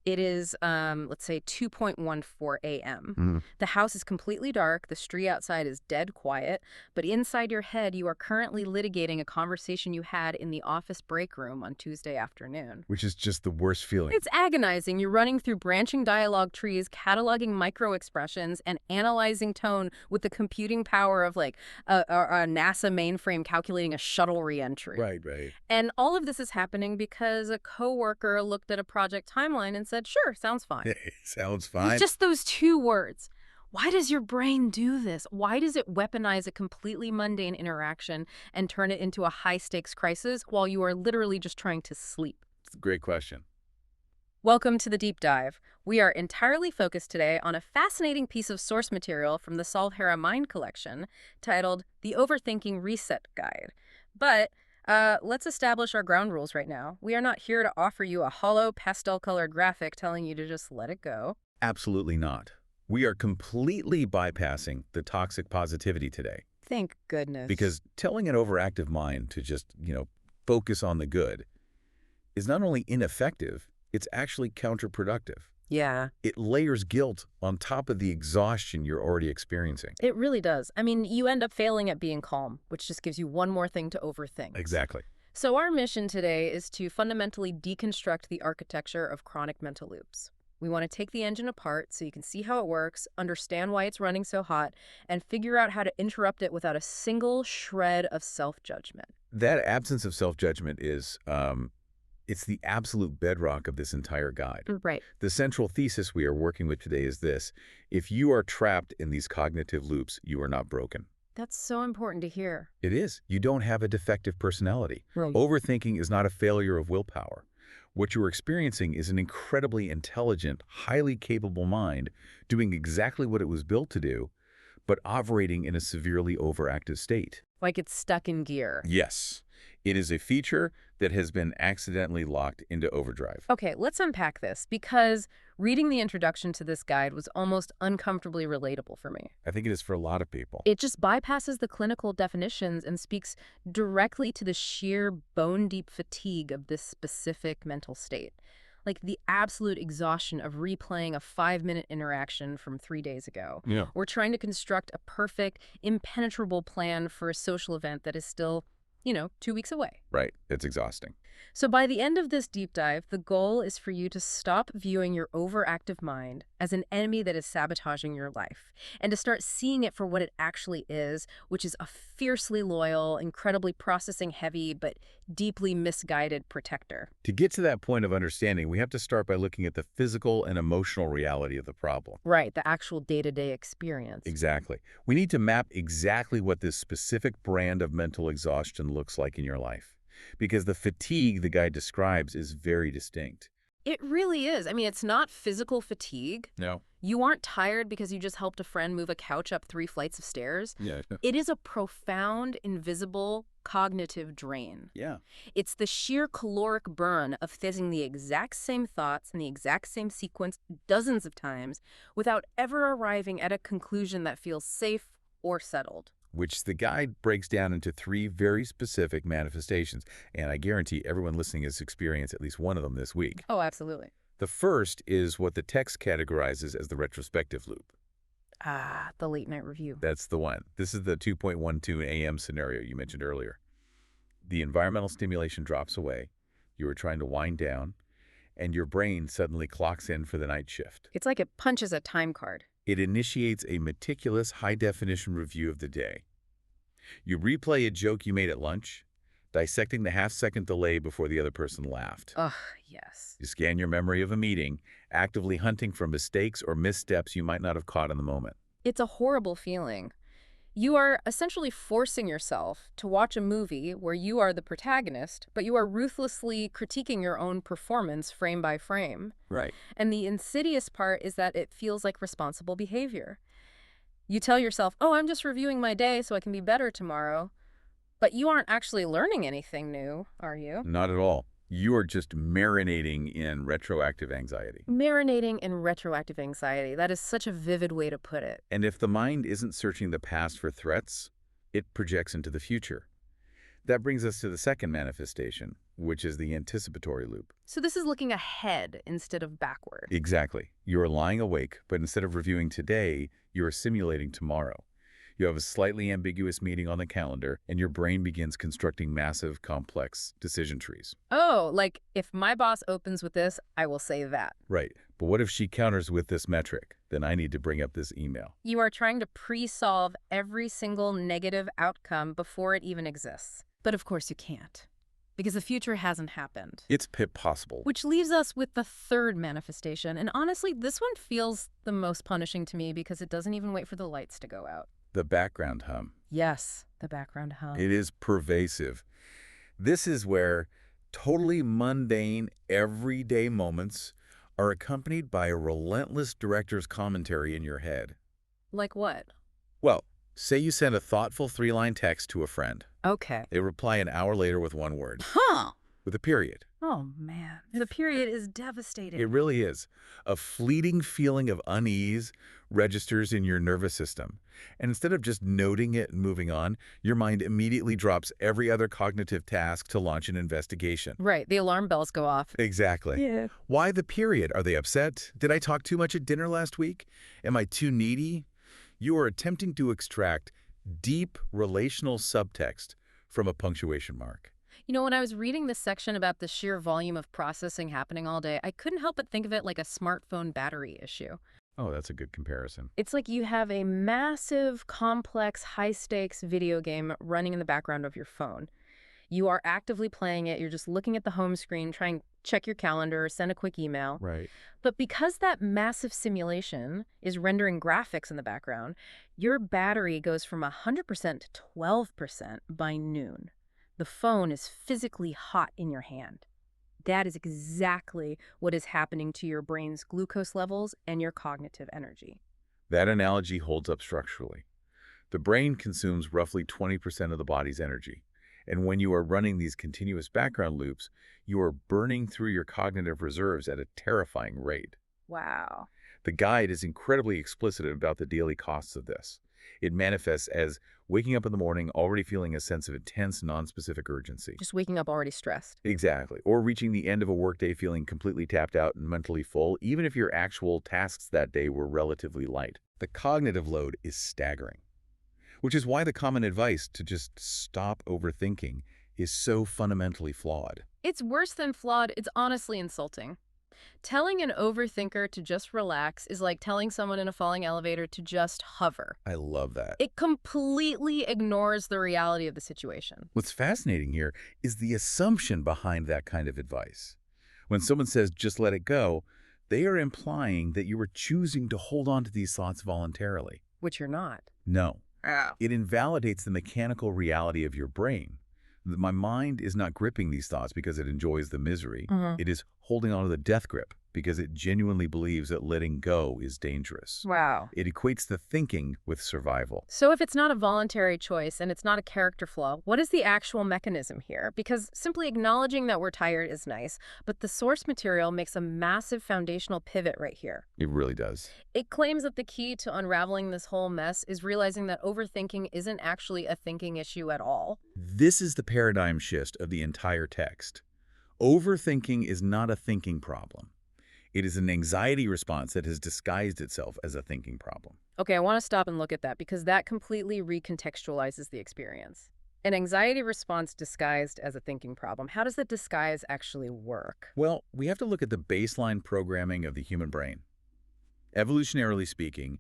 It is, let's say, 2:14 a.m. Mhm. The house is completely dark, the street outside is dead quiet, but inside your head you are currently litigating a conversation you had in the office break room on Tuesday afternoon. Which is just the worst feeling. It's agonizing. You're running through branching dialogue trees, cataloging micro-expressions, and analyzing tone with the computing power of, like, a NASA mainframe calculating a shuttle reentry. Right. And all of this is happening because a coworker looked at a project timeline and said, sure, sounds fine. Hey, sounds It's fine. just those two words. Why does your brain do this? Why does it weaponize a completely mundane interaction and turn it into a high-stakes crisis while you are literally just trying to sleep? It's a great question. Welcome to the Deep Dive. We are entirely focused today on a fascinating piece of source material from the SolveHera Mind Collection titled The Overthinking Reset Guide. But let's establish our ground rules right now. We are not here to offer you a hollow, pastel-colored graphic telling you to just let it go. Absolutely not. We are completely bypassing the toxic positivity today. Thank goodness. Because telling an overactive mind to just, focus on the good is not only ineffective, it's actually counterproductive. Yeah, It layers guilt on top of the exhaustion you're already experiencing. it really does. I mean, you end up failing at being calm, which just gives you one more thing to overthink. Exactly. So our mission today is to fundamentally deconstruct the architecture of chronic mental loops. We want to take the engine apart so you can see how it works, understand why it's running so hot, and figure out how to interrupt it without a single shred of self-judgment. That absence of self-judgment is, it's the absolute bedrock of this entire guide. Right. The central thesis we are working with today is this: if you are trapped in these cognitive loops, you are not broken. That's so important to hear. It is. You don't have a defective personality. Right. Overthinking is not a failure of willpower. What you're experiencing is an incredibly intelligent, highly capable mind doing exactly what it was built to do, but operating in a severely overactive state. Like it's stuck in gear. Yes, it is a feature that has been accidentally locked into overdrive. Okay, let's unpack this, because reading the introduction to this guide was almost uncomfortably relatable for me. I think it is for a lot of people. It just bypasses the clinical definitions and speaks directly to the sheer bone-deep fatigue of this specific mental state. Like the absolute exhaustion of replaying a 5-minute interaction from 3 days ago. Yeah. We're trying to construct a perfect, impenetrable plan for a social event that is still, 2 weeks away. Right. It's exhausting. So by the end of this deep dive, the goal is for you to stop viewing your overactive mind as an enemy that is sabotaging your life, and to start seeing it for what it actually is, which is a fiercely loyal, incredibly processing-heavy, but deeply misguided protector. To get to that point of understanding, we have to start by looking at the physical and emotional reality of the problem. Right, the actual day-to-day experience. Exactly. We need to map exactly what this specific brand of mental exhaustion looks like in your life, because the fatigue the guide describes is very distinct. It really is. I mean, it's not physical fatigue. No. You aren't tired because you just helped a friend move a couch up 3 flights of stairs. Yeah. It is a profound, invisible, cognitive drain. Yeah. It's the sheer caloric burn of thinking the exact same thoughts in the exact same sequence dozens of times without ever arriving at a conclusion that feels safe or settled. Which the guide breaks down into 3 very specific manifestations, and I guarantee everyone listening has experienced at least one of them this week. Oh, absolutely. The first is what the text categorizes as the retrospective loop. Ah, the late night review. That's the one. This is the 2:12 a.m. scenario you mentioned earlier. The environmental stimulation drops away, you are trying to wind down, and your brain suddenly clocks in for the night shift. It's like it punches a time card. It initiates a meticulous, high-definition review of the day. You replay a joke you made at lunch, dissecting the half-second delay before the other person laughed. Ugh, yes. You scan your memory of a meeting, actively hunting for mistakes or missteps you might not have caught in the moment. It's a horrible feeling. You are essentially forcing yourself to watch a movie where you are the protagonist, but you are ruthlessly critiquing your own performance frame by frame. Right. And the insidious part is that it feels like responsible behavior. You tell yourself, oh, I'm just reviewing my day so I can be better tomorrow. But you aren't actually learning anything new, are you? Not at all. You are just marinating in retroactive anxiety. Marinating in retroactive anxiety. That is such a vivid way to put it. And if the mind isn't searching the past for threats, it projects into the future. That brings us to the second manifestation, which is the anticipatory loop. So this is looking ahead instead of backward. Exactly. You are lying awake, but instead of reviewing today, you are simulating tomorrow. You have a slightly ambiguous meeting on the calendar, and your brain begins constructing massive, complex decision trees. Oh, like if my boss opens with this, I will say that. Right. But what if she counters with this metric? Then I need to bring up this email. You are trying to pre-solve every single negative outcome before it even exists. But of course you can't, because the future hasn't happened. It's pip possible. Which leaves us with the third manifestation. And honestly, this one feels the most punishing to me because it doesn't even wait for the lights to go out. The background hum. Yes, the background hum. It is pervasive. This is where totally mundane, everyday moments are accompanied by a relentless director's commentary in your head. Like what? Well, say you send a thoughtful 3-line text to a friend. Okay. They reply an hour later with one word, Huh. with a period. Oh, man. The period is devastating. It really is. A fleeting feeling of unease registers in your nervous system. And instead of just noting it and moving on, your mind immediately drops every other cognitive task to launch an investigation. Right. The alarm bells go off. Exactly. Yeah. Why the period? Are they upset? Did I talk too much at dinner last week? Am I too needy? You are attempting to extract deep relational subtext from a punctuation mark. You know, when I was reading this section about the sheer volume of processing happening all day, I couldn't help but think of it like a smartphone battery issue. Oh, that's a good comparison. It's like you have a massive, complex, high-stakes video game running in the background of your phone. You are actively playing it. You're just looking at the home screen, trying to check your calendar, send a quick email. Right. But because that massive simulation is rendering graphics in the background, your battery goes from 100% to 12% by noon. The phone is physically hot in your hand. That is exactly what is happening to your brain's glucose levels and your cognitive energy. That analogy holds up structurally. The brain consumes roughly 20% of the body's energy. And when you are running these continuous background loops, you are burning through your cognitive reserves at a terrifying rate. Wow. The guide is incredibly explicit about the daily costs of this. It manifests as waking up in the morning already feeling a sense of intense, nonspecific urgency. Just waking up already stressed. Exactly. Or reaching the end of a workday feeling completely tapped out and mentally full, even if your actual tasks that day were relatively light. The cognitive load is staggering, which is why the common advice to just stop overthinking is so fundamentally flawed. It's worse than flawed. It's honestly insulting. Telling an overthinker to just relax is like telling someone in a falling elevator to just hover. I love that. It completely ignores the reality of the situation. What's fascinating here is the assumption behind that kind of advice. When someone says, just let it go, they are implying that you are choosing to hold on to these thoughts voluntarily. Which you're not. No. Oh. It invalidates the mechanical reality of your brain. My mind is not gripping these thoughts because it enjoys the misery. It is holding on to the death grip because it genuinely believes that letting go is dangerous. Wow. It equates the thinking with survival. So if it's not a voluntary choice and it's not a character flaw, what is the actual mechanism here? Because simply acknowledging that we're tired is nice, but the source material makes a massive foundational pivot right here. It really does. It claims that the key to unraveling this whole mess is realizing that overthinking isn't actually a thinking issue at all. This is the paradigm shift of the entire text. Overthinking is not a thinking problem. It is an anxiety response that has disguised itself as a thinking problem. Okay, I want to stop and look at that because that completely recontextualizes the experience. An anxiety response disguised as a thinking problem. How does the disguise actually work? Well, we have to look at the baseline programming of the human brain. Evolutionarily speaking,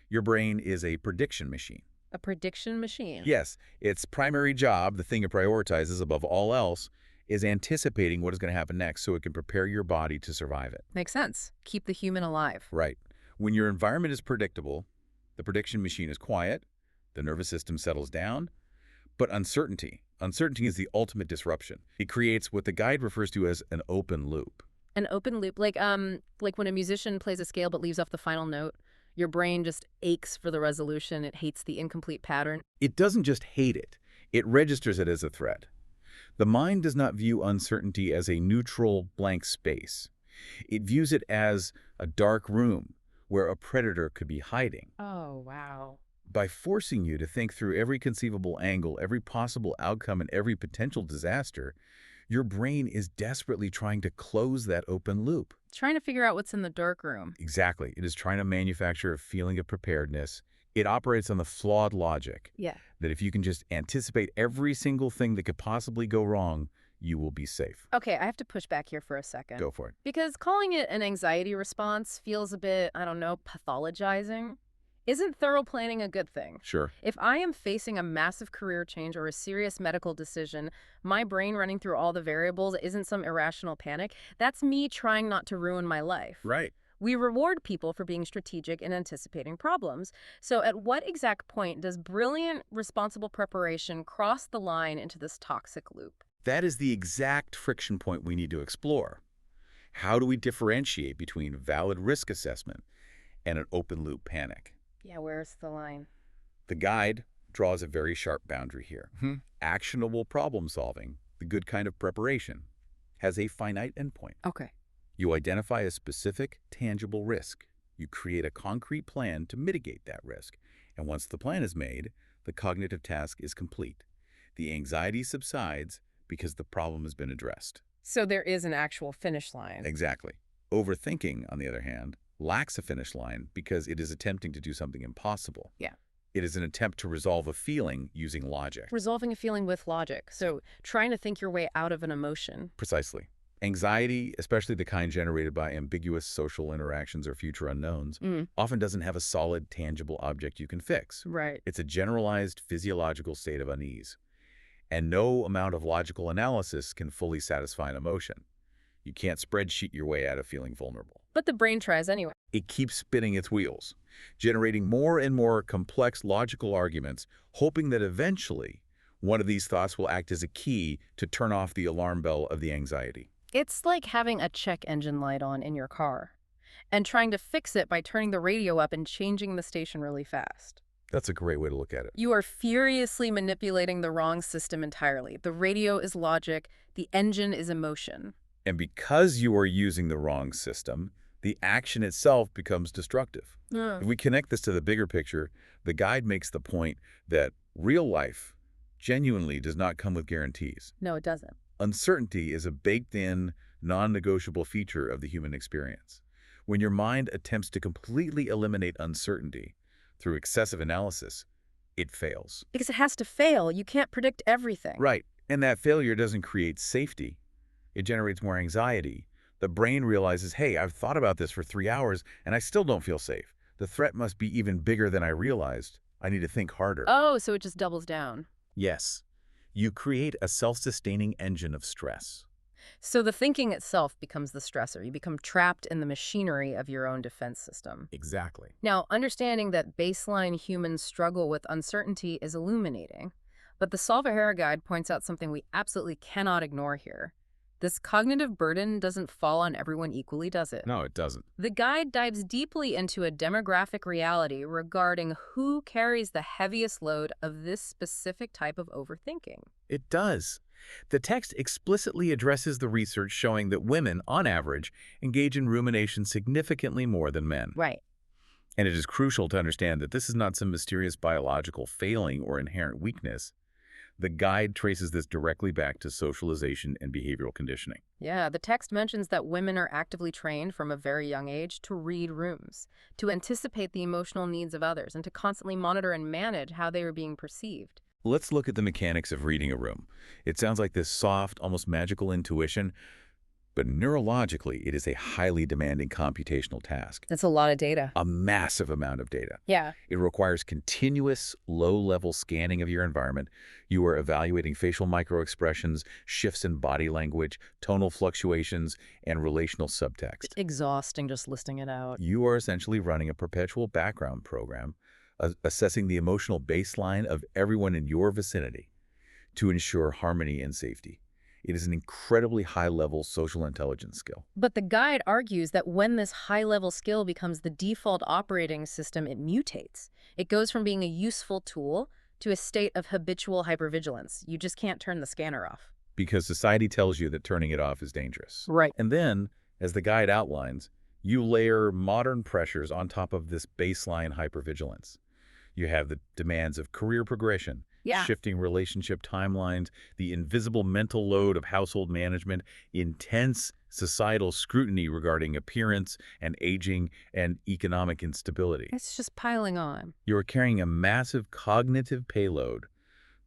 your brain is a prediction machine. A prediction machine? Yes, its primary job, the thing it prioritizes above all else, is anticipating what is going to happen next so it can prepare your body to survive it. Makes sense. Keep the human alive. Right. When your environment is predictable, the prediction machine is quiet, the nervous system settles down, but uncertainty is the ultimate disruption. It creates what the guide refers to as an open loop. An open loop, like when a musician plays a scale but leaves off the final note, your brain just aches for the resolution. It hates the incomplete pattern. It doesn't just hate it. It registers it as a threat. The mind does not view uncertainty as a neutral blank space. It views it as a dark room where a predator could be hiding. Oh, wow. By forcing you to think through every conceivable angle, every possible outcome, and every potential disaster, Your brain is desperately trying to close that open loop. Trying to figure out what's in the dark room. Exactly. It is trying to manufacture a feeling of preparedness. It operates on the flawed logic Yeah. that if you can just anticipate every single thing that could possibly go wrong, you will be safe. Okay, I have to push back here for a second. Go for it. Because calling it an anxiety response feels a bit, I don't know, pathologizing. Isn't thorough planning a good thing? Sure. If I am facing a massive career change or a serious medical decision, my brain running through all the variables isn't some irrational panic. That's me trying not to ruin my life. Right. We reward people for being strategic and anticipating problems. So at what exact point does brilliant, responsible preparation cross the line into this toxic loop? That is the exact friction point we need to explore. How do we differentiate between valid risk assessment and an open loop panic? Yeah, where's the line? The guide draws a very sharp boundary here. Actionable problem solving, the good kind of preparation, has a finite endpoint. Okay. You identify a specific, tangible risk. You create a concrete plan to mitigate that risk. And once the plan is made, the cognitive task is complete. The anxiety subsides because the problem has been addressed. So there is an actual finish line. Exactly. Overthinking, on the other hand, lacks a finish line because it is attempting to do something impossible. Yeah. It is an attempt to resolve a feeling using logic. Resolving a feeling with logic. So trying to think your way out of an emotion. Precisely. Anxiety, especially the kind generated by ambiguous social interactions or future unknowns, often doesn't have a solid, tangible object you can fix. Right. It's a generalized physiological state of unease. And no amount of logical analysis can fully satisfy an emotion. You can't spreadsheet your way out of feeling vulnerable. But the brain tries anyway. It keeps spinning its wheels, generating more and more complex logical arguments, hoping that eventually one of these thoughts will act as a key to turn off the alarm bell of the anxiety. It's like having a check engine light on in your car and trying to fix it by turning the radio up and changing the station really fast. That's a great way to look at it. You are furiously manipulating the wrong system entirely. The radio is logic, the engine is emotion. And because you are using the wrong system, the action itself becomes destructive. If we connect this to the bigger picture, the guide makes the point that real life genuinely does not come with guarantees. No, it doesn't. Uncertainty is a baked-in, non-negotiable feature of the human experience. When your mind attempts to completely eliminate uncertainty through excessive analysis, it fails. Because it has to fail. You can't predict everything. Right. And that failure doesn't create safety. It generates more anxiety. The brain realizes, hey, I've thought about this for 3 hours and I still don't feel safe. The threat must be even bigger than I realized. I need to think harder. Oh, so it just doubles down. Yes. You create a self-sustaining engine of stress. So the thinking itself becomes the stressor. You become trapped in the machinery of your own defense system. Exactly. Now, understanding that baseline humans struggle with uncertainty is illuminating, but the SolveHera guide points out something we absolutely cannot ignore here. This cognitive burden doesn't fall on everyone equally, does it? No, it doesn't. The guide dives deeply into a demographic reality regarding who carries the heaviest load of this specific type of overthinking. It does. The text explicitly addresses the research showing that women, on average, engage in rumination significantly more than men. Right. And it is crucial to understand that this is not some mysterious biological failing or inherent weakness. The guide traces this directly back to socialization and behavioral conditioning. Yeah, the text mentions that women are actively trained from a very young age to read rooms, to anticipate the emotional needs of others, and to constantly monitor and manage how they are being perceived. Let's look at the mechanics of reading a room. It sounds like this soft, almost magical intuition, but neurologically, it is a highly demanding computational task. That's a lot of data. A massive amount of data. Yeah. It requires continuous, low-level scanning of your environment. You are evaluating facial microexpressions, shifts in body language, tonal fluctuations, and relational subtext. It's exhausting just listing it out. You are essentially running a perpetual background program, assessing the emotional baseline of everyone in your vicinity to ensure harmony and safety. It is an incredibly high-level social intelligence skill. But the guide argues that when this high-level skill becomes the default operating system, it mutates. It goes from being a useful tool to a state of habitual hypervigilance. You just can't turn the scanner off. Because society tells you that turning it off is dangerous. Right. And then, as the guide outlines, you layer modern pressures on top of this baseline hypervigilance. You have the demands of career progression, Yeah. shifting relationship timelines, the invisible mental load of household management, intense societal scrutiny regarding appearance and aging, and economic instability. It's just piling on. You are carrying a massive cognitive payload,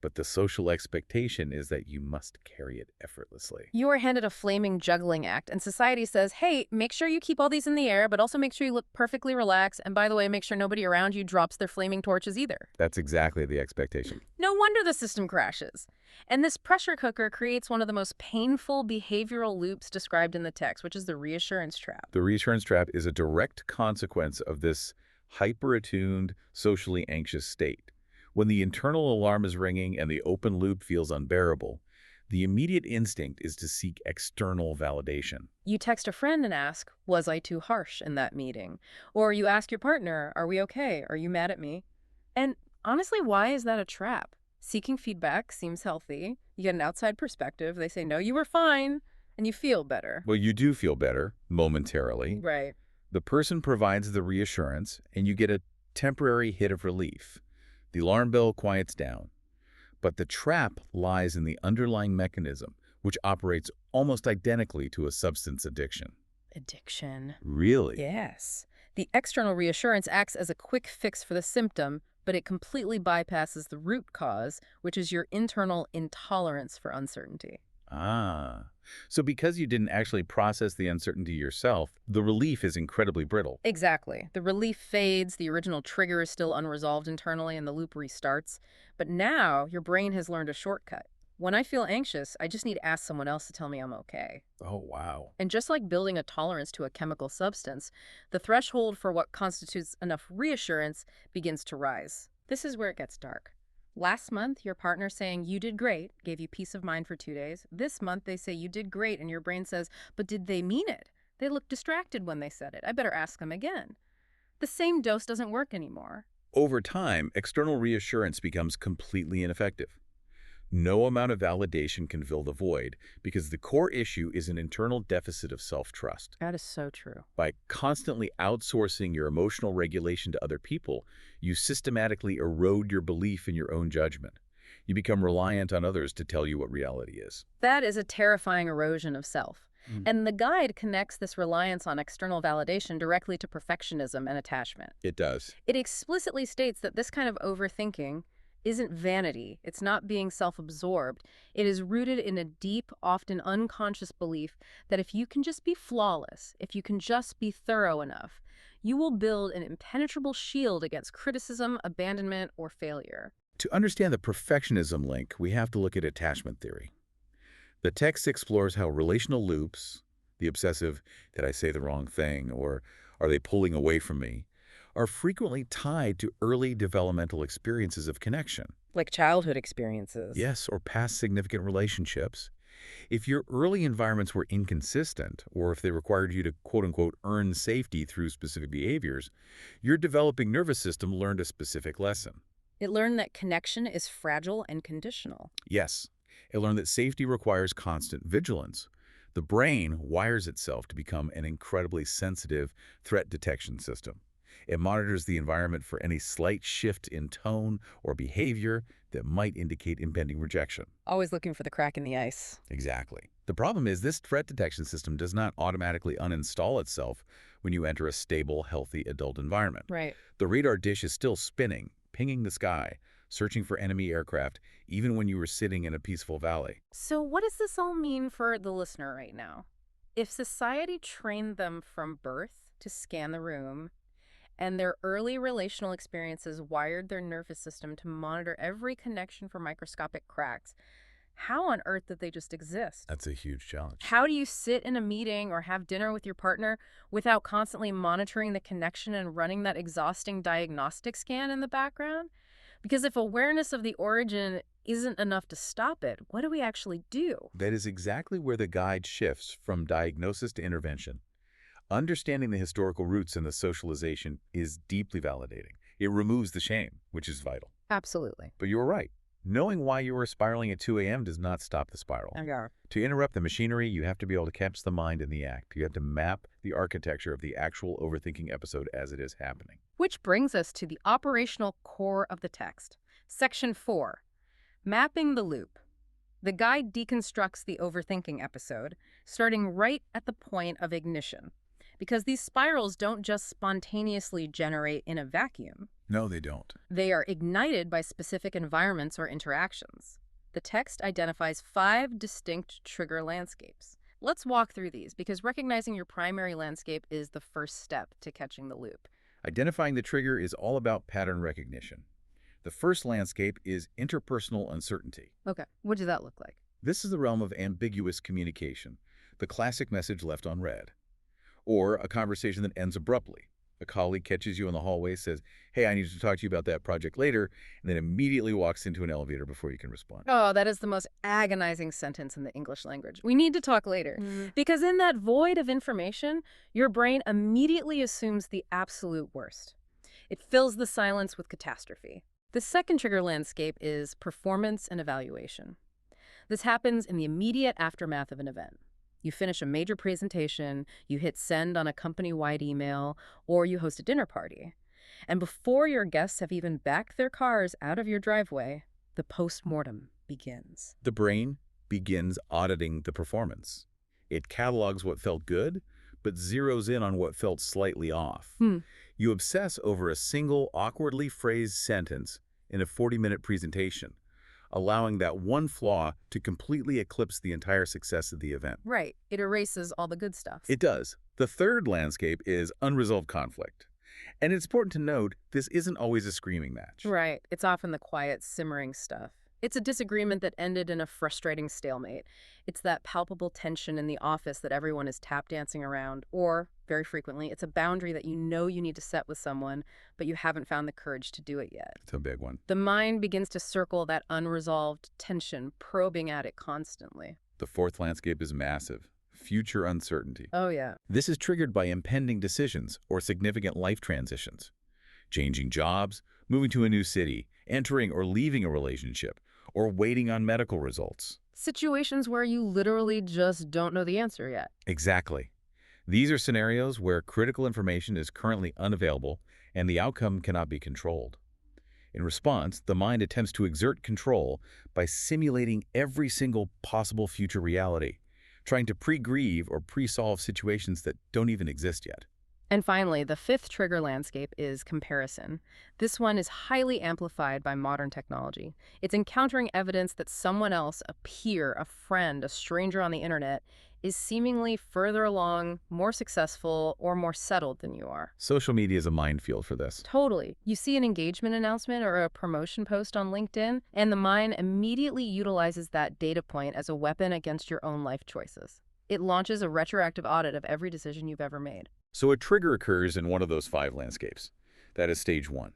but the social expectation is that you must carry it effortlessly. You are handed a flaming juggling act, and society says, hey, make sure you keep all these in the air, but also make sure you look perfectly relaxed. And by the way, make sure nobody around you drops their flaming torches either. That's exactly the expectation. No wonder the system crashes. And this pressure cooker creates one of the most painful behavioral loops described in the text, which is the reassurance trap. The reassurance trap is a direct consequence of this hyper-attuned, socially anxious state. When the internal alarm is ringing and the open loop feels unbearable, the immediate instinct is to seek external validation. You text a friend and ask, was I too harsh in that meeting? Or you ask your partner, are we okay? Are you mad at me? And honestly, why is that a trap? Seeking feedback seems healthy. You get an outside perspective. They say, no, you were fine, and you feel better. Well, you do feel better, momentarily. Right. The person provides the reassurance, and you get a temporary hit of relief. The alarm bell quiets down. But the trap lies in the underlying mechanism, which operates almost identically to a substance addiction. Addiction. Really? Yes. The external reassurance acts as a quick fix for the symptom, but it completely bypasses the root cause, which is your internal intolerance for uncertainty. Ah. So because you didn't actually process the uncertainty yourself, the relief is incredibly brittle. Exactly. The relief fades, the original trigger is still unresolved internally, and the loop restarts. But now your brain has learned a shortcut. When I feel anxious, I just need to ask someone else to tell me I'm okay. Oh, wow. And just like building a tolerance to a chemical substance, the threshold for what constitutes enough reassurance begins to rise. This is where it gets dark. Last month, your partner saying you did great gave you peace of mind for 2 days. This month, they say you did great, and your brain says, but did they mean it? They looked distracted when they said it. I better ask them again. The same dose doesn't work anymore. Over time, external reassurance becomes completely ineffective. No amount of validation can fill the void because the core issue is an internal deficit of self-trust. That is so true. By constantly outsourcing your emotional regulation to other people, you systematically erode your belief in your own judgment. You become reliant on others to tell you what reality is. That is a terrifying erosion of self. And the guide connects this reliance on external validation directly to perfectionism and attachment. It does. It explicitly states that this kind of overthinking isn't vanity. It's not being self-absorbed. It is rooted in a deep, often unconscious belief that if you can just be flawless, if you can just be thorough enough, you will build an impenetrable shield against criticism, abandonment, or failure. To understand the perfectionism link, we have to look at attachment theory. The text explores how relational loops, the obsessive, did I say the wrong thing, or are they pulling away from me, are frequently tied to early developmental experiences of connection. Like childhood experiences. Yes, or past significant relationships. If your early environments were inconsistent, or if they required you to quote-unquote earn safety through specific behaviors, your developing nervous system learned a specific lesson. It learned that connection is fragile and conditional. Yes, it learned that safety requires constant vigilance. The brain wires itself to become an incredibly sensitive threat detection system. It monitors the environment for any slight shift in tone or behavior that might indicate impending rejection. Always looking for the crack in the ice. Exactly. The problem is this threat detection system does not automatically uninstall itself when you enter a stable, healthy adult environment. Right. The radar dish is still spinning, pinging the sky, searching for enemy aircraft, even when you were sitting in a peaceful valley. So what does this all mean for the listener right now? If society trained them from birth to scan the room, and their early relational experiences wired their nervous system to monitor every connection for microscopic cracks, how on earth did they just exist? That's a huge challenge. How do you sit in a meeting or have dinner with your partner without constantly monitoring the connection and running that exhausting diagnostic scan in the background? Because if awareness of the origin isn't enough to stop it, what do we actually do? That is exactly where the guide shifts from diagnosis to intervention. Understanding the historical roots and the socialization is deeply validating. It removes the shame, which is vital. Absolutely. But you're right. Knowing why you are spiraling at 2 a.m. does not stop the spiral. Okay. To interrupt the machinery, you have to be able to catch the mind in the act. You have to map the architecture of the actual overthinking episode as it is happening. Which brings us to the operational core of the text. Section 4. Mapping the loop. The guide deconstructs the overthinking episode, starting right at the point of ignition. Because these spirals don't just spontaneously generate in a vacuum. No, they don't. They are ignited by specific environments or interactions. The text identifies 5 distinct trigger landscapes. Let's walk through these because recognizing your primary landscape is the first step to catching the loop. Identifying the trigger is all about pattern recognition. The first landscape is interpersonal uncertainty. Okay, what does that look like? This is the realm of ambiguous communication, the classic message left unread. Or a conversation that ends abruptly. A colleague catches you in the hallway, says, "Hey, I need to talk to you about that project later," and then immediately walks into an elevator before you can respond. Oh, that is the most agonizing sentence in the English language. We need to talk later. Because in that void of information, your brain immediately assumes the absolute worst. It fills the silence with catastrophe. The second trigger landscape is performance and evaluation. This happens in the immediate aftermath of an event. You finish a major presentation, you hit send on a company-wide email, or you host a dinner party. And before your guests have even backed their cars out of your driveway, the post-mortem begins. The brain begins auditing the performance. It catalogs what felt good, but zeroes in on what felt slightly off. You obsess over a single awkwardly phrased sentence in a 40-minute presentation, allowing that one flaw to completely eclipse the entire success of the event. Right. It erases all the good stuff. It does. The third landscape is unresolved conflict. And it's important to note, this isn't always a screaming match. Right. It's often the quiet, simmering stuff. It's a disagreement that ended in a frustrating stalemate. It's that palpable tension in the office that everyone is tap dancing around, or, very frequently, it's a boundary that you know you need to set with someone, but you haven't found the courage to do it yet. It's a big one. The mind begins to circle that unresolved tension, probing at it constantly. The fourth landscape is massive. Future uncertainty. Oh, yeah. This is triggered by impending decisions or significant life transitions. Changing jobs, moving to a new city, entering or leaving a relationship, or waiting on medical results. Situations where you literally just don't know the answer yet. Exactly. These are scenarios where critical information is currently unavailable and the outcome cannot be controlled. In response, the mind attempts to exert control by simulating every single possible future reality, trying to pre-grieve or pre-solve situations that don't even exist yet. And finally, the fifth trigger landscape is comparison. This one is highly amplified by modern technology. It's encountering evidence that someone else, a peer, a friend, a stranger on the internet, is seemingly further along, more successful, or more settled than you are. Social media is a minefield for this. Totally. You see an engagement announcement or a promotion post on LinkedIn, and the mind immediately utilizes that data point as a weapon against your own life choices. It launches a retroactive audit of every decision you've ever made. So a trigger occurs in one of those 5 landscapes. That is stage 1.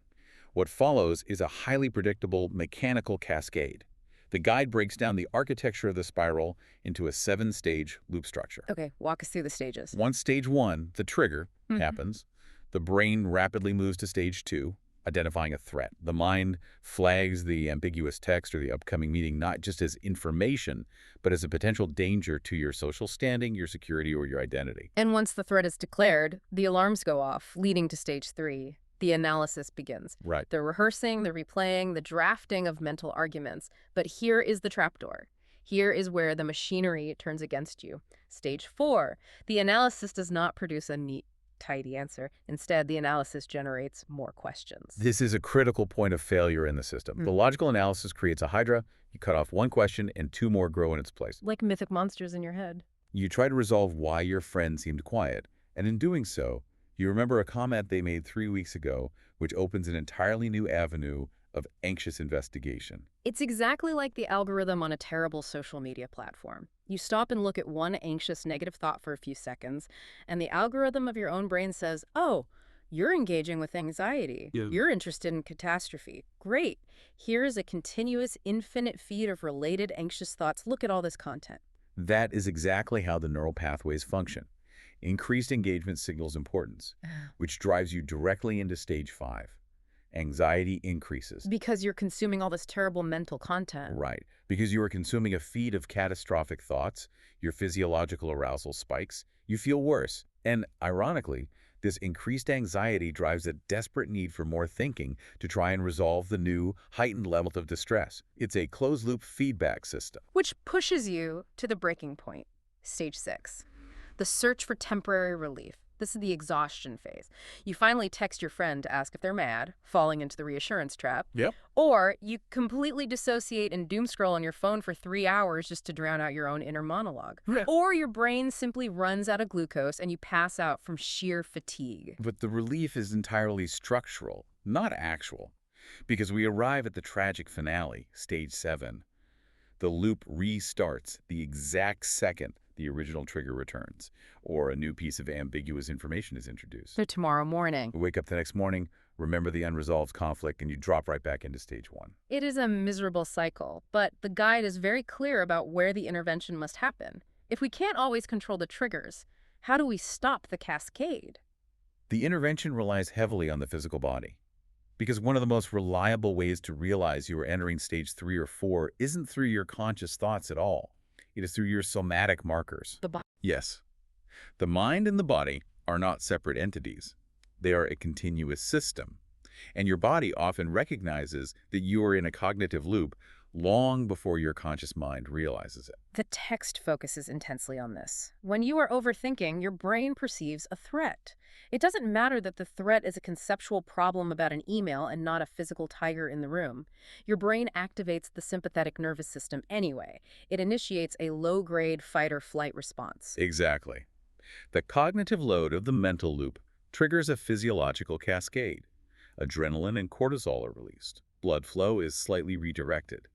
What follows is a highly predictable mechanical cascade. The guide breaks down the architecture of the spiral into a 7-stage loop structure. Okay, walk us through the stages. Once stage 1, the trigger, happens, the brain rapidly moves to stage 2, identifying a threat. The mind flags the ambiguous text or the upcoming meeting not just as information, but as a potential danger to your social standing, your security, or your identity. And once the threat is declared, the alarms go off, leading to stage 3. The analysis begins. Right. The rehearsing, the replaying, the drafting of mental arguments. But here is the trapdoor. Here is where the machinery turns against you. Stage 4. The analysis does not produce a neat, tidy answer. Instead, the analysis generates more questions. This is a critical point of failure in the system. The logical analysis creates a hydra. You cut off one question and 2 more grow in its place. Like mythic monsters in your head. You try to resolve why your friend seemed quiet, and in doing so, you remember a comment they made 3 weeks ago, which opens an entirely new avenue of anxious investigation. It's exactly like the algorithm on a terrible social media platform. You stop and look at one anxious negative thought for a few seconds, and the algorithm of your own brain says, oh, you're engaging with anxiety. Yeah. You're interested in catastrophe. Great. Here is a continuous, infinite feed of related anxious thoughts. Look at all this content. That is exactly how the neural pathways function. Increased engagement signals importance, which drives you directly into stage 5. Anxiety increases. Because you're consuming all this terrible mental content. Right. Because you are consuming a feed of catastrophic thoughts, your physiological arousal spikes, you feel worse. And ironically, This increased anxiety drives a desperate need for more thinking to try and resolve the new, heightened level of distress. It's a closed-loop feedback system. Which pushes you to the breaking point, stage 6. The search for temporary relief. This is the exhaustion phase. You finally text your friend to ask if they're mad, falling into the reassurance trap. Yep. Or you completely dissociate and doom scroll on your phone for 3 hours just to drown out your own inner monologue. Yeah. Or your brain simply runs out of glucose and you pass out from sheer fatigue. But the relief is entirely structural, not actual, because we arrive at the tragic finale, stage 7. The loop restarts the exact second the original trigger returns, or a new piece of ambiguous information is introduced. So tomorrow morning. You wake up the next morning, remember the unresolved conflict, and you drop right back into stage 1. It is a miserable cycle, but the guide is very clear about where the intervention must happen. If we can't always control the triggers, how do we stop the cascade? The intervention relies heavily on the physical body, because one of the most reliable ways to realize you are entering stage 3 or 4 isn't through your conscious thoughts at all. It is through your somatic markers. Yes. The mind and the body are not separate entities. They are a continuous system. And your body often recognizes that you are in a cognitive loop long before your conscious mind realizes it. The text focuses intensely on this. When you are overthinking, your brain perceives a threat. It doesn't matter that the threat is a conceptual problem about an email and not a physical tiger in the room. Your brain activates the sympathetic nervous system anyway. It initiates a low-grade fight-or-flight response. Exactly. The cognitive load of the mental loop triggers a physiological cascade. Adrenaline and cortisol are released. Blood flow is slightly redirected.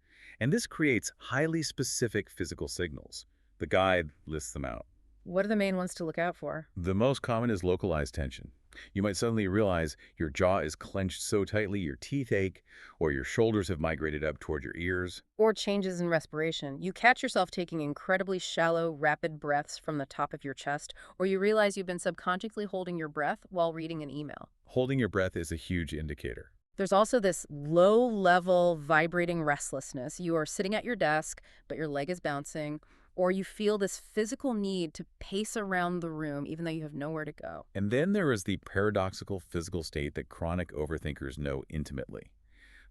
And this creates highly specific physical signals. The guide lists them out. What are the main ones to look out for? The most common is localized tension. You might suddenly realize your jaw is clenched so tightly your teeth ache, or your shoulders have migrated up toward your ears. Or changes in respiration. You catch yourself taking incredibly shallow, rapid breaths from the top of your chest, or you realize you've been subconsciously holding your breath while reading an email. Holding your breath is a huge indicator. There's also this low-level vibrating restlessness. You are sitting at your desk, but your leg is bouncing, or you feel this physical need to pace around the room even though you have nowhere to go. And then there is the paradoxical physical state that chronic overthinkers know intimately.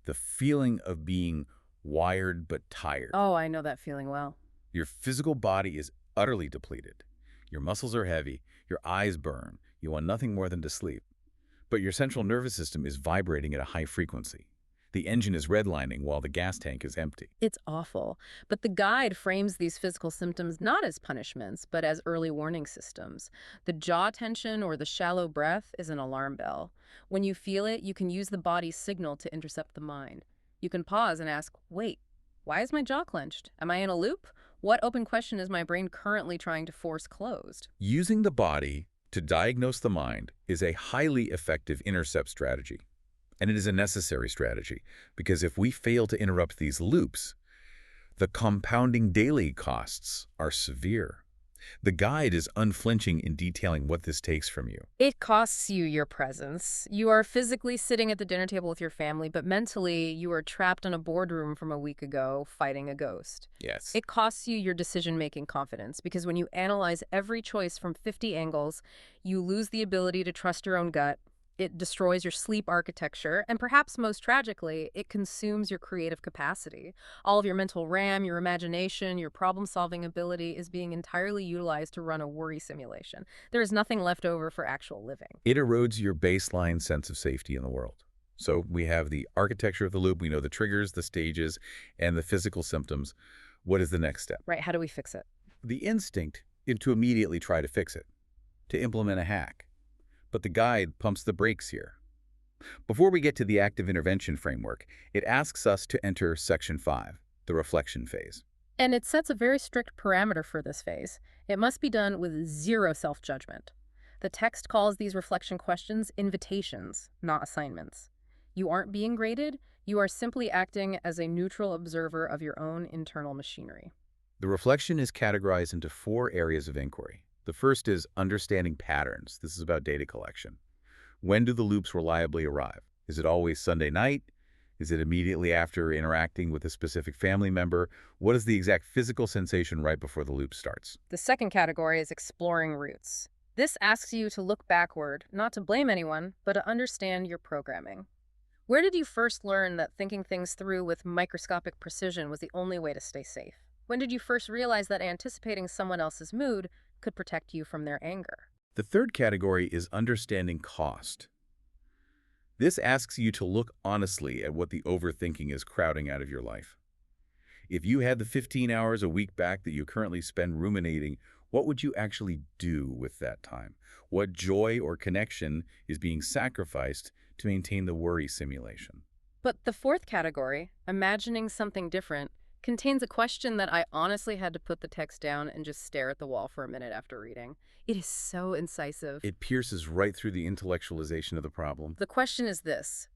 The feeling of being wired but tired. Oh, I know that feeling well. Your physical body is utterly depleted. Your muscles are heavy, your eyes burn, you want nothing more than to sleep. But your central nervous system is vibrating at a high frequency. The engine is redlining while the gas tank is empty. It's awful. But the guide frames these physical symptoms not as punishments, but as early warning systems. The jaw tension or the shallow breath is an alarm bell. When you feel it, you can use the body's signal to intercept the mind. You can pause and ask, wait, why is my jaw clenched? Am I in a loop? What open question is my brain currently trying to force closed? Using the body to diagnose the mind is a highly effective intercept strategy. And it is a necessary strategy, because if we fail to interrupt these loops, the compounding daily costs are severe. The guide is unflinching in detailing what this takes from you. It costs you your presence. You are physically sitting at the dinner table with your family, but mentally you are trapped in a boardroom from a week ago fighting a ghost. Yes. It costs you your decision-making confidence, because when you analyze every choice from 50 angles, you lose the ability to trust your own gut. It destroys your sleep architecture, and perhaps most tragically, it consumes your creative capacity. All of your mental RAM, your imagination, your problem-solving ability is being entirely utilized to run a worry simulation. There is nothing left over for actual living. It erodes your baseline sense of safety in the world. So we have the architecture of the loop, we know the triggers, the stages, and the physical symptoms. What is the next step? Right, how do we fix it? The instinct is to immediately try to fix it, to implement a hack. But the guide pumps the brakes here. Before we get to the active intervention framework, it asks us to enter Section 5, the reflection phase. And it sets a very strict parameter for this phase. It must be done with zero self-judgment. The text calls these reflection questions invitations, not assignments. You aren't being graded. You are simply acting as a neutral observer of your own internal machinery. The reflection is categorized into 4 areas of inquiry. The first is understanding patterns. This is about data collection. When do the loops reliably arrive? Is it always Sunday night? Is it immediately after interacting with a specific family member? What is the exact physical sensation right before the loop starts? The second category is exploring roots. This asks you to look backward, not to blame anyone, but to understand your programming. Where did you first learn that thinking things through with microscopic precision was the only way to stay safe? When did you first realize that anticipating someone else's mood could protect you from their anger? The third category is understanding cost. This asks you to look honestly at what the overthinking is crowding out of your life. If you had the 15 hours a week back that you currently spend ruminating, what would you actually do with that time? What joy or connection is being sacrificed to maintain the worry simulation? But the fourth category, imagining something different, contains a question that I honestly had to put the text down and just stare at the wall for a minute after reading. It is so incisive. It pierces right through the intellectualization of the problem. The question is this: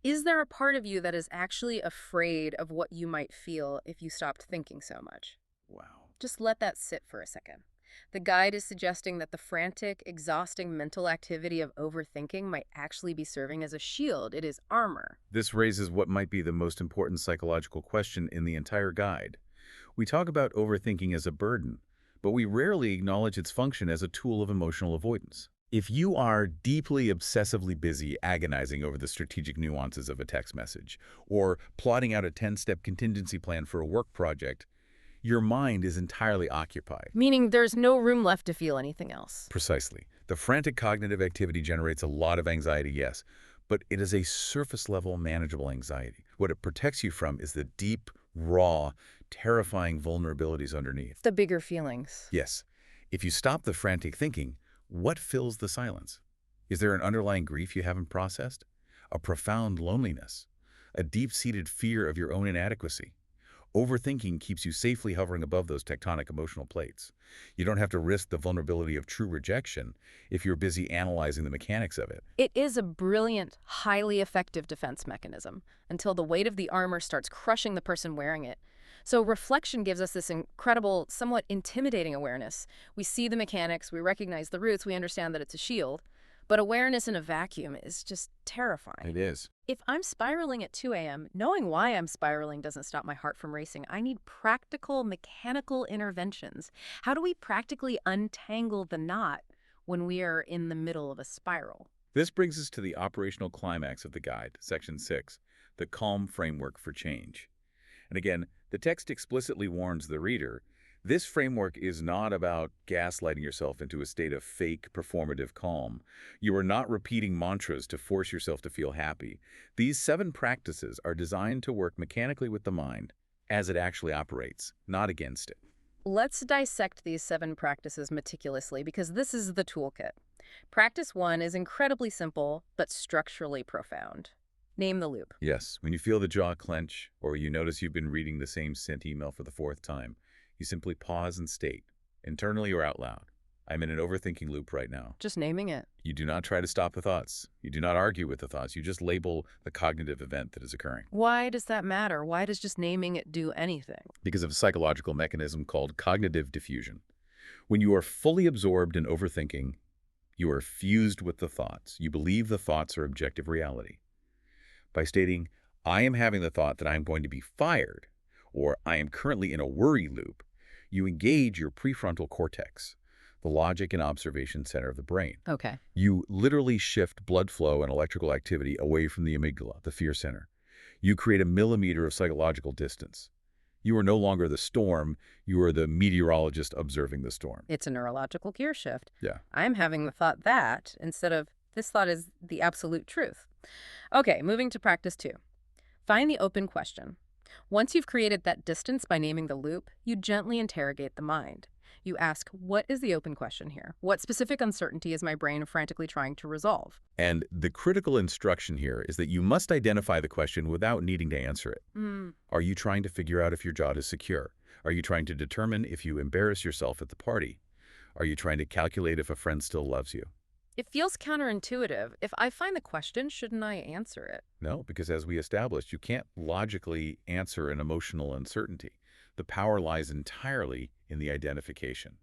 is there a part of you that is actually afraid of what you might feel if you stopped thinking so much? Wow. Just let that sit for a second. The guide is suggesting that the frantic, exhausting mental activity of overthinking might actually be serving as a shield. It is armor. This raises what might be the most important psychological question in the entire guide. We talk about overthinking as a burden, but we rarely acknowledge its function as a tool of emotional avoidance. If you are deeply obsessively busy agonizing over the strategic nuances of a text message, or plotting out a 10-step contingency plan for a work project, your mind is entirely occupied. Meaning there's no room left to feel anything else. Precisely. The frantic cognitive activity generates a lot of anxiety, yes, but it is a surface-level manageable anxiety. What it protects you from is the deep, raw, terrifying vulnerabilities underneath. The bigger feelings. Yes. If you stop the frantic thinking, what fills the silence? Is there an underlying grief you haven't processed? A profound loneliness? A deep-seated fear of your own inadequacy? Overthinking keeps you safely hovering above those tectonic emotional plates. You don't have to risk the vulnerability of true rejection if you're busy analyzing the mechanics of it. It is a brilliant, highly effective defense mechanism until the weight of the armor starts crushing the person wearing it. So reflection gives us this incredible, somewhat intimidating awareness. We see the mechanics, we recognize the roots, we understand that it's a shield. But awareness in a vacuum is just terrifying. It is. If I'm spiraling at 2 a.m., knowing why I'm spiraling doesn't stop my heart from racing. I need practical, mechanical interventions. How do we practically untangle the knot when we are in the middle of a spiral? This brings us to the operational climax of the guide, Section 6, the calm framework for change. And again, the text explicitly warns the reader, this framework is not about gaslighting yourself into a state of fake, performative calm. You are not repeating mantras to force yourself to feel happy. These 7 practices are designed to work mechanically with the mind as it actually operates, not against it. Let's dissect these 7 practices meticulously because this is the toolkit. Practice 1 is incredibly simple, but structurally profound. Name the loop. Yes, when you feel the jaw clench, or you notice you've been reading the same sent email for the 4th time, you simply pause and state, internally or out loud, I'm in an overthinking loop right now. Just naming it. You do not try to stop the thoughts. You do not argue with the thoughts. You just label the cognitive event that is occurring. Why does that matter? Why does just naming it do anything? Because of a psychological mechanism called cognitive diffusion. When you are fully absorbed in overthinking, you are fused with the thoughts. You believe the thoughts are objective reality. By stating, I am having the thought that I am going to be fired, or I am currently in a worry loop, you engage your prefrontal cortex, the logic and observation center of the brain. Okay. You literally shift blood flow and electrical activity away from the amygdala, the fear center. You create a millimeter of psychological distance. You are no longer the storm, you are the meteorologist observing the storm. It's a neurological gear shift. Yeah. I'm having the thought that instead of this thought is the absolute truth. Okay, moving to practice 2. Find the open question. Once you've created that distance by naming the loop, you gently interrogate the mind. You ask, what is the open question here? What specific uncertainty is my brain frantically trying to resolve? And the critical instruction here is that you must identify the question without needing to answer it. Are you trying to figure out if your job is secure? Are you trying to determine if you embarrass yourself at the party? Are you trying to calculate if a friend still loves you? It feels counterintuitive. If I find the question, shouldn't I answer it? No, because as we established, you can't logically answer an emotional uncertainty. The power lies entirely in the identification.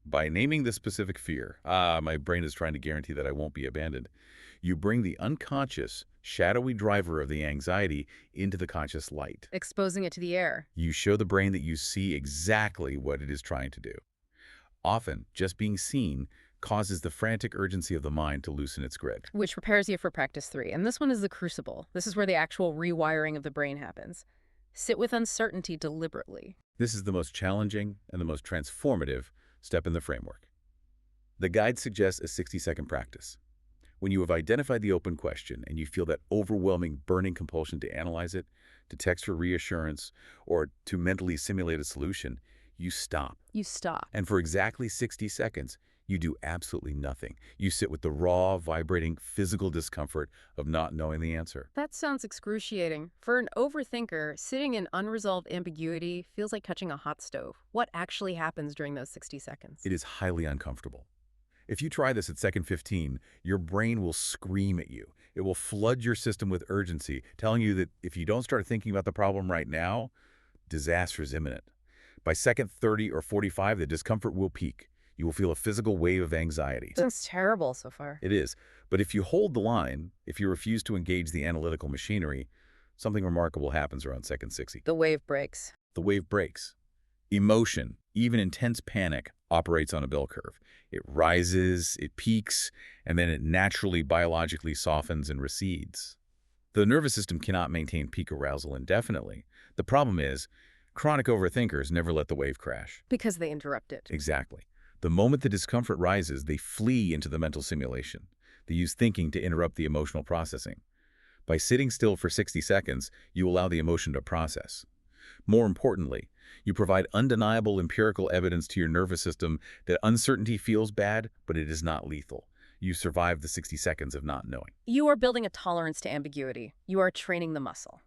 By naming the specific fear, my brain is trying to guarantee that I won't be abandoned, you bring the unconscious, shadowy driver of the anxiety into the conscious light. Exposing it to the air. You show the brain that you see exactly what it is trying to do. Often, just being seen causes the frantic urgency of the mind to loosen its grip. Which prepares you for practice 3. And this one is the crucible. This is where the actual rewiring of the brain happens. Sit with uncertainty deliberately. This is the most challenging and the most transformative step in the framework. The guide suggests a 60-second practice. When you have identified the open question and you feel that overwhelming, burning compulsion to analyze it, to text for reassurance, or to mentally simulate a solution, you stop. You stop. And for exactly 60 seconds, you do absolutely nothing. You sit with the raw, vibrating, physical discomfort of not knowing the answer. That sounds excruciating. For an overthinker, sitting in unresolved ambiguity feels like touching a hot stove. What actually happens during those 60 seconds? It is highly uncomfortable. If you try this at second 15, your brain will scream at you. It will flood your system with urgency, telling you that if you don't start thinking about the problem right now, disaster is imminent. By second 30 or 45, the discomfort will peak. You will feel a physical wave of anxiety. Sounds terrible so far. It is. But if you hold the line, if you refuse to engage the analytical machinery, something remarkable happens around second 60. The wave breaks. The wave breaks. Emotion, even intense panic, operates on a bell curve. It rises, it peaks, and then it naturally biologically softens and recedes. The nervous system cannot maintain peak arousal indefinitely. The problem is, chronic overthinkers never let the wave crash. Because they interrupt it. Exactly. The moment the discomfort rises, they flee into the mental simulation. They use thinking to interrupt the emotional processing. By sitting still for 60 seconds, you allow the emotion to process. More importantly, you provide undeniable empirical evidence to your nervous system that uncertainty feels bad, but it is not lethal. You survive the 60 seconds of not knowing. You are building a tolerance to ambiguity. You are training the muscle.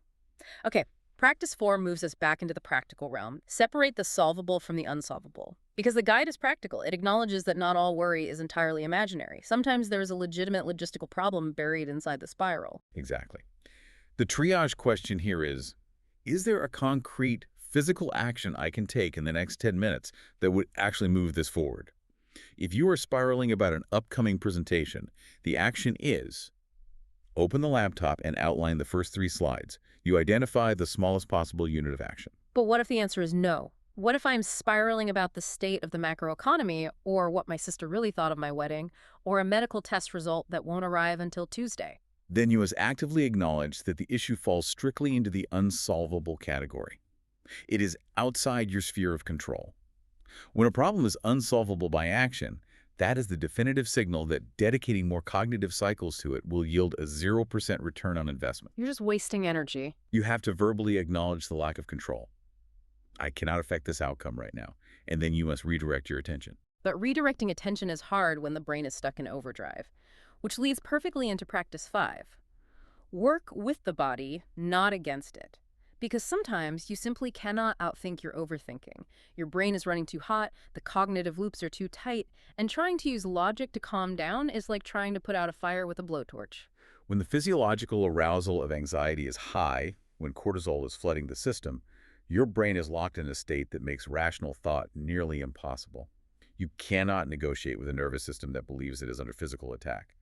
Okay, practice 4 moves us back into the practical realm. Separate the solvable from the unsolvable. Because the guide is practical, it acknowledges that not all worry is entirely imaginary. Sometimes there is a legitimate logistical problem buried inside the spiral. Exactly. The triage question here is there a concrete physical action I can take in the next 10 minutes that would actually move this forward? If you are spiraling about an upcoming presentation, the action is open the laptop and outline the first 3 slides. You identify the smallest possible unit of action. But what if the answer is no? What if I'm spiraling about the state of the macroeconomy, or what my sister really thought of my wedding, or a medical test result that won't arrive until Tuesday? Then you must actively acknowledge that the issue falls strictly into the unsolvable category. It is outside your sphere of control. When a problem is unsolvable by action, that is the definitive signal that dedicating more cognitive cycles to it will yield a 0% return on investment. You're just wasting energy. You have to verbally acknowledge the lack of control. I cannot affect this outcome right now, and then you must redirect your attention. But redirecting attention is hard when the brain is stuck in overdrive, which leads perfectly into practice 5. Work with the body, not against it. Because sometimes you simply cannot outthink your overthinking. Your brain is running too hot, the cognitive loops are too tight, and trying to use logic to calm down is like trying to put out a fire with a blowtorch. When the physiological arousal of anxiety is high, when cortisol is flooding the system, your brain is locked in a state that makes rational thought nearly impossible. You cannot negotiate with a nervous system that believes it is under physical attack.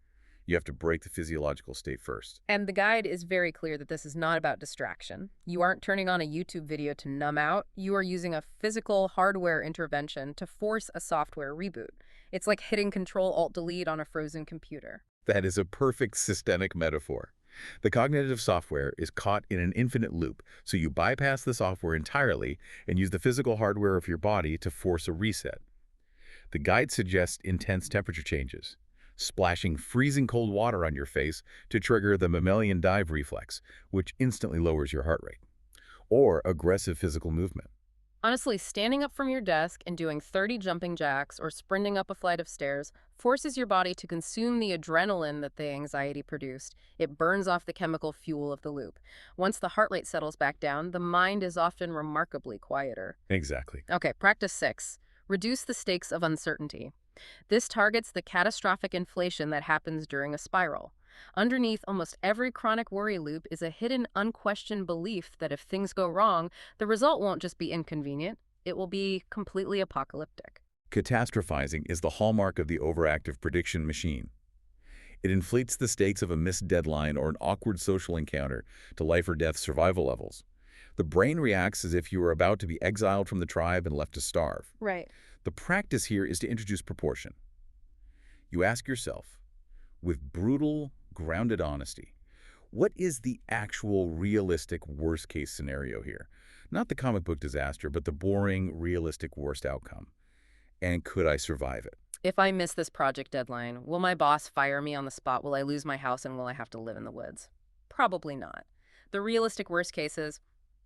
You have to break the physiological state first. And the guide is very clear that this is not about distraction. You aren't turning on a YouTube video to numb out. You are using a physical hardware intervention to force a software reboot. It's like hitting Control-Alt-Delete on a frozen computer. That is a perfect systemic metaphor. The cognitive software is caught in an infinite loop, so you bypass the software entirely and use the physical hardware of your body to force a reset. The guide suggests intense temperature changes, splashing freezing cold water on your face to trigger the mammalian dive reflex, which instantly lowers your heart rate, or aggressive physical movement. Honestly, standing up from your desk and doing 30 jumping jacks or sprinting up a flight of stairs forces your body to consume the adrenaline that the anxiety produced. It burns off the chemical fuel of the loop. Once the heart rate settles back down, the mind is often remarkably quieter. Exactly. Okay, practice 6. Reduce the stakes of uncertainty. This targets the catastrophic inflation that happens during a spiral. Underneath almost every chronic worry loop is a hidden, unquestioned belief that if things go wrong, the result won't just be inconvenient, it will be completely apocalyptic. Catastrophizing is the hallmark of the overactive prediction machine. It inflates the stakes of a missed deadline or an awkward social encounter to life or death survival levels. The brain reacts as if you were about to be exiled from the tribe and left to starve. Right. The practice here is to introduce proportion. You ask yourself, with brutal, grounded honesty, what is the actual realistic worst-case scenario here? Not the comic book disaster, but the boring, realistic worst outcome. And could I survive it? If I miss this project deadline, will my boss fire me on the spot? Will I lose my house and will I have to live in the woods? Probably not. The realistic worst case is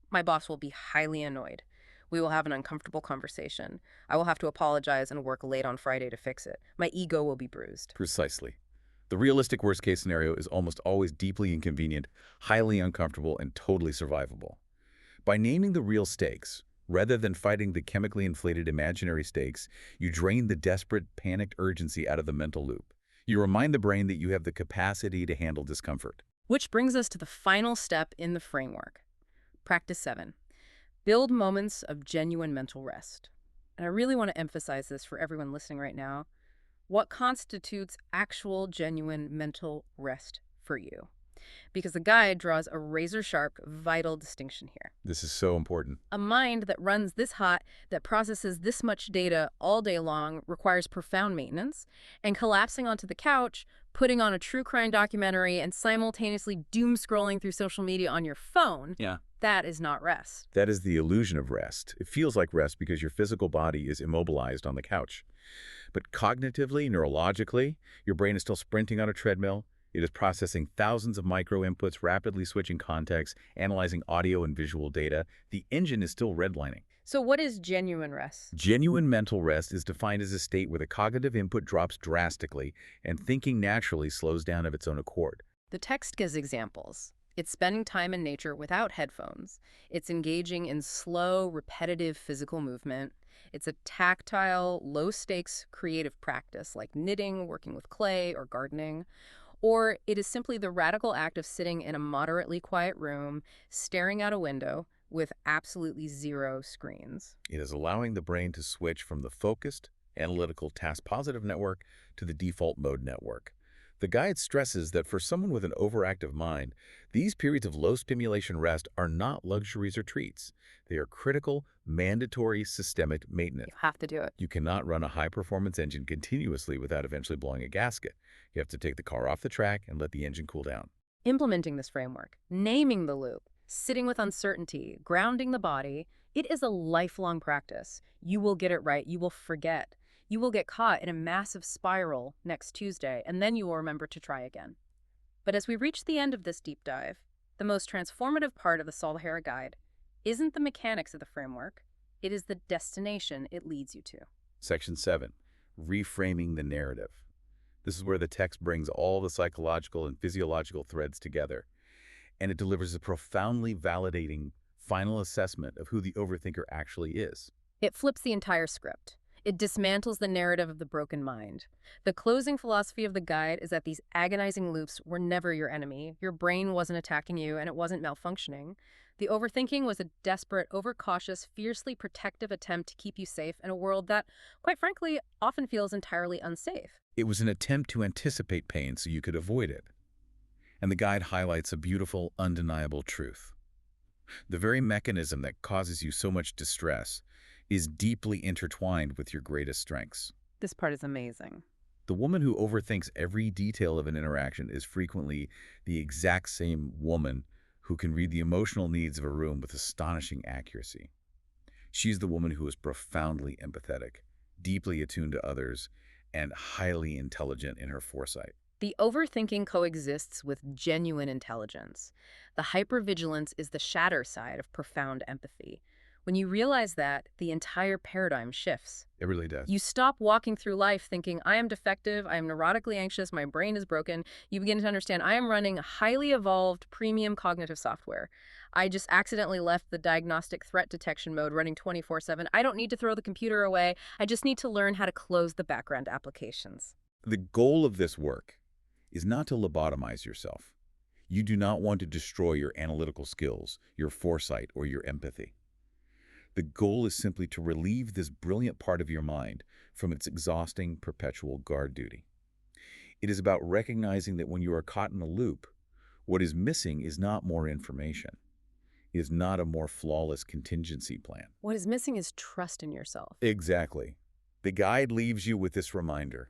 my boss will be highly annoyed. We will have an uncomfortable conversation. I will have to apologize and work late on Friday to fix it. My ego will be bruised. Precisely. The realistic worst-case scenario is almost always deeply inconvenient, highly uncomfortable, and totally survivable. By naming the real stakes, rather than fighting the chemically inflated imaginary stakes, you drain the desperate, panicked urgency out of the mental loop. You remind the brain that you have the capacity to handle discomfort. Which brings us to the final step in the framework. Practice 7. Build moments of genuine mental rest. And I really want to emphasize this for everyone listening right now. What constitutes actual, genuine mental rest for you? Because the guide draws a razor-sharp, vital distinction here. This is so important. A mind that runs this hot, that processes this much data all day long, requires profound maintenance, and collapsing onto the couch, putting on a true crime documentary, and simultaneously doom-scrolling through social media on your phone, that is not rest. That is the illusion of rest. It feels like rest because your physical body is immobilized on the couch. But cognitively, neurologically, your brain is still sprinting on a treadmill. It is processing thousands of micro-inputs, rapidly switching contexts, analyzing audio and visual data. The engine is still redlining. So what is genuine rest? Genuine mental rest is defined as a state where the cognitive input drops drastically and thinking naturally slows down of its own accord. The text gives examples. It's spending time in nature without headphones. It's engaging in slow, repetitive physical movement. It's a tactile, low-stakes creative practice like knitting, working with clay, or gardening. Or it is simply the radical act of sitting in a moderately quiet room, staring out a window with absolutely zero screens. It is allowing the brain to switch from the focused, analytical, task-positive network to the default mode network. The guide stresses that for someone with an overactive mind, these periods of low-stimulation rest are not luxuries or treats. They are critical, mandatory, systemic maintenance. You have to do it. You cannot run a high-performance engine continuously without eventually blowing a gasket. You have to take the car off the track and let the engine cool down. Implementing this framework, naming the loop, sitting with uncertainty, grounding the body, it is a lifelong practice. You will get it right. You will forget. You will get caught in a massive spiral next Tuesday, and then you will remember to try again. But as we reach the end of this deep dive, the most transformative part of the SolveHera guide isn't the mechanics of the framework. It is the destination it leads you to. Section 7, reframing the narrative. This is where the text brings all the psychological and physiological threads together, and it delivers a profoundly validating final assessment of who the overthinker actually is. It flips the entire script. It dismantles the narrative of the broken mind. The closing philosophy of the guide is that these agonizing loops were never your enemy. Your brain wasn't attacking you, and it wasn't malfunctioning. The overthinking was a desperate, overcautious, fiercely protective attempt to keep you safe in a world that, quite frankly, often feels entirely unsafe. It was an attempt to anticipate pain so you could avoid it. And the guide highlights a beautiful, undeniable truth. The very mechanism that causes you so much distress is deeply intertwined with your greatest strengths. This part is amazing. The woman who overthinks every detail of an interaction is frequently the exact same woman who can read the emotional needs of a room with astonishing accuracy. She's the woman who is profoundly empathetic, deeply attuned to others, and highly intelligent in her foresight. The overthinking coexists with genuine intelligence. The hypervigilance is the shatter side of profound empathy. When you realize that, the entire paradigm shifts. It really does. You stop walking through life thinking, I am defective, I am neurotically anxious, my brain is broken. You begin to understand, I am running highly evolved premium cognitive software. I just accidentally left the diagnostic threat detection mode running 24/7. I don't need to throw the computer away. I just need to learn how to close the background applications. The goal of this work is not to lobotomize yourself. You do not want to destroy your analytical skills, your foresight, or your empathy. The goal is simply to relieve this brilliant part of your mind from its exhausting, perpetual guard duty. It is about recognizing that when you are caught in a loop, what is missing is not more information. It is not a more flawless contingency plan. What is missing is trust in yourself. Exactly. The guide leaves you with this reminder.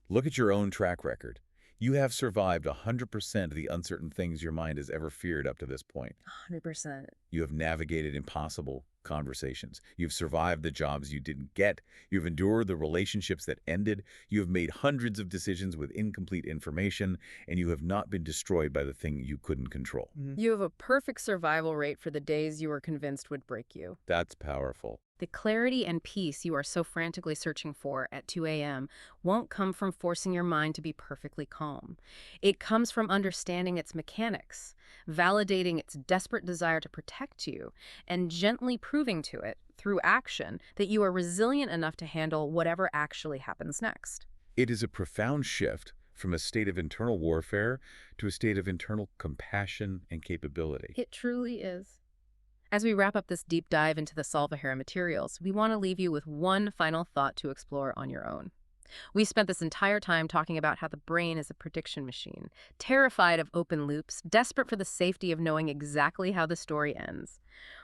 Look at your own track record. You have survived 100% of the uncertain things your mind has ever feared up to this point. 100%. You have navigated impossible conversations. You've survived the jobs you didn't get. You've endured the relationships that ended. You have made hundreds of decisions with incomplete information, and you have not been destroyed by the thing you couldn't control. You have a perfect survival rate for the days you were convinced would break you. That's powerful. The clarity and peace you are so frantically searching for at 2 a.m. won't come from forcing your mind to be perfectly calm. It comes from understanding its mechanics, validating its desperate desire to protect you, and gently proving to it, through action, that you are resilient enough to handle whatever actually happens next. It is a profound shift from a state of internal warfare to a state of internal compassion and capability. It truly is. As we wrap up this deep dive into the SolveHera materials, we want to leave you with one final thought to explore on your own. We spent this entire time talking about how the brain is a prediction machine, terrified of open loops, desperate for the safety of knowing exactly how the story ends.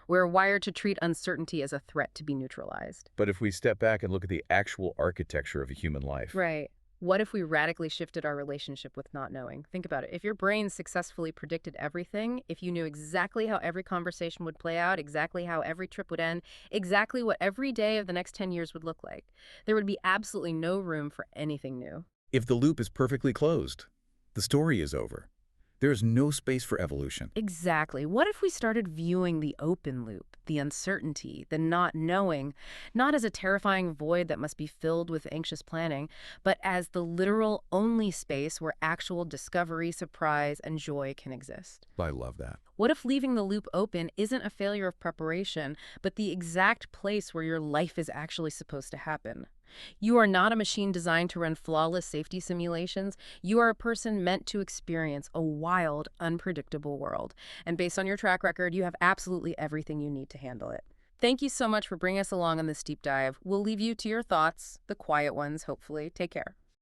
We're wired to treat uncertainty as a threat to be neutralized. But if we step back and look at the actual architecture of a human life, Right. What if we radically shifted our relationship with not knowing? Think about it. If your brain successfully predicted everything, if you knew exactly how every conversation would play out, exactly how every trip would end, exactly what every day of the next 10 years would look like, there would be absolutely no room for anything new. if the loop is perfectly closed, the story is over. There is no space for evolution. Exactly. What if we started viewing the open loop, the uncertainty, the not knowing, not as a terrifying void that must be filled with anxious planning, but as the literal only space where actual discovery, surprise, and joy can exist? I love that. What if leaving the loop open isn't a failure of preparation, but the exact place where your life is actually supposed to happen? You are not a machine designed to run flawless safety simulations. You are a person meant to experience a wild, unpredictable world. And based on your track record, you have absolutely everything you need to handle it. Thank you so much for bringing us along on this deep dive. We'll leave you to your thoughts, the quiet ones, hopefully. Take care.